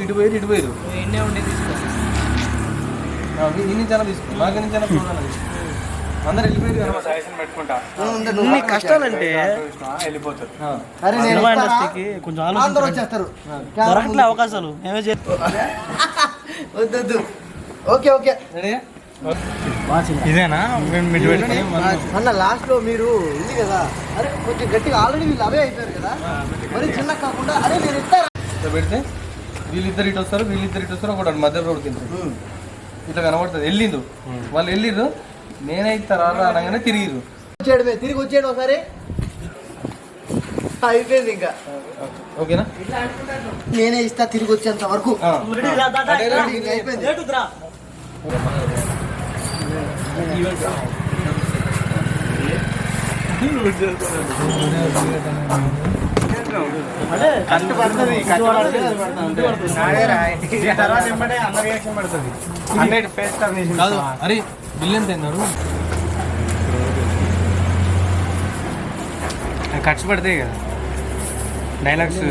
ఇటు పోయారు ఎన్నే ఉండే తీసుకో ఈ నుంచి అయినా తీసుకో నాకు నుంచి అయినా అందరు వెళ్ళిపోయారు పెట్టుకుంటా కష్టాలంటే వెళ్ళిపోతారు సినిమా ఇండస్ట్రీకి కొంచెం ఆలోచించారు దొరకట్లే అవకాశాలు ఏమే వద్దు ఓకే ఓకే ఇదేనా అన్న లాస్ట్ లో మీరు ఇది కదా అరే కొంచెం గట్టిగా ఆల్రెడీ వీళ్ళు అవే అయిపోయారు కదా మరి చిన్న కాకుండా అరే నేను ఇస్తారా పెడితే వీళ్ళిద్దరు ఇటు వస్తారు ఒకటి మధ్య రోడ్ కింద ఇట్లా కనబడుతుంది వెళ్ళిండు వాళ్ళు వెళ్ళిర్రు నేనే ఇస్తారా అనగానే తిరిగిరు తిరిగి వచ్చేయడం ఒకసారి అయిపోయింది ఇంకా ఓకేనా నేనే ఇస్తా తిరిగి వచ్చేంత వరకు అయిపోయింది అరే బిల్ ఎంత అన్నారు ఖర్చు పడతాయి కదా డైలాగ్స్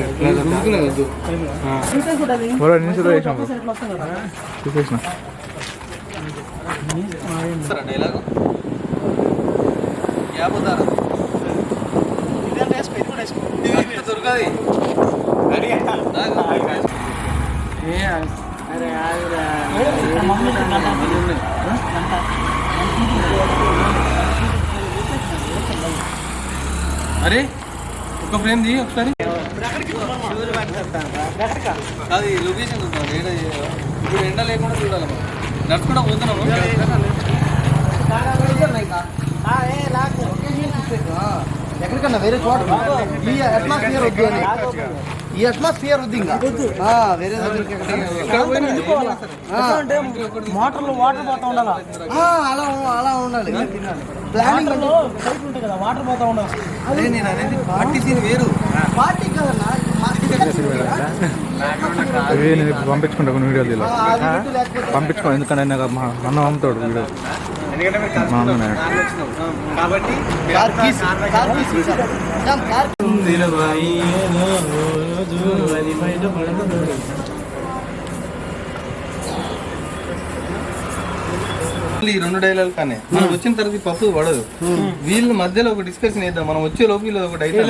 డైలాగ్ దొరకది అరే ఒక ఫ్రేమ్ ది ఒకసారి అది లొకేషన్ చూద్దాం ఇప్పుడు ఎండ లేకుండా చూడాలి నడుచుకుంటా పోతున్నాము ఎక్కడికన్నా వేరే చోట ఈ అట్మాస్ఫియర్ వద్దు అని ఈ అట్మాస్ఫియర్ వద్దు ఇంకా వేరే మోటార్లో వాటర్ పోతా ఉండాలి అలా ఉండాలి ప్లానింగ్ కదా వాటర్ పోతా ఉండాలి అదే నేను అనేది పార్టీ సీన్ వేరు పార్టీ కదన్నా నేను పంపించుకుంటా కొన్ని వీడియోలు పంపించుకో ఎందుకంటే నాకు మా అన్న పంపుతాడు వీడియో మా అన్న ఈ రెండు డైలాగ్ కానీ మనం వచ్చిన తర్వాత పప్పు పడదు వీళ్ళ మధ్యలో ఒక డిస్కషన్ వేద్దాం మనం వచ్చే లోపు వీళ్ళు ఒకటి అయితే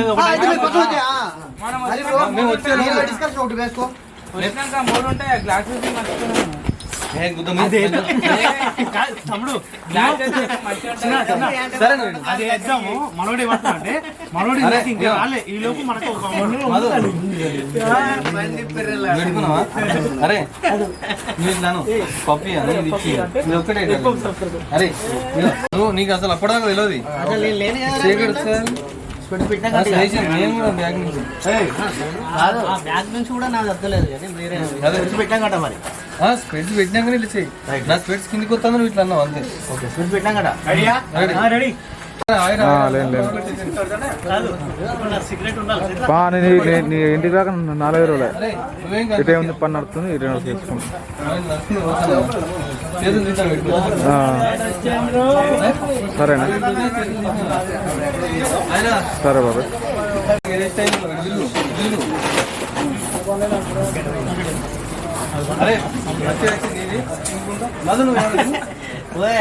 మేము వచ్చే డిస్కషన్ ఒకటి వేసుకో అరే నేను పప్పి ఒక్కటే అరే నీకు అసలు అప్పటిదాకా తెలియదు బ్యాగ్ నుంచి కూడా నాకు అర్థలేదు పెట్టాం కదా మరి స్పెడ్స్ పెట్టినాకనే ఇట్లా చెయ్యి నా స్పెడ్స్ కిందికి వస్తాను నువ్వు ఇట్లా అన్నావు అంతే ఓకే స్పెడ్స్ పెట్టాం కదా రెడీ నీ ఇంటికి రాక 4 రోజులే ఇటే ఉంది పని నడుస్తుంది ఇటే చేసుకుంటాం సరేనా సరే బాబు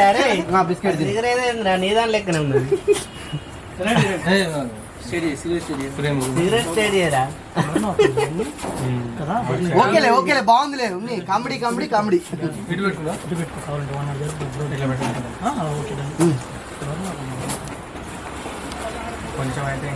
అరే బిస్కెట్ నీదాని లెక్కనే ఉన్నది ఓకేలే ఓకేలే బాగుందిలే ఉంది కామెడీ కామెడీ కామెడీ కొంచెం అయితే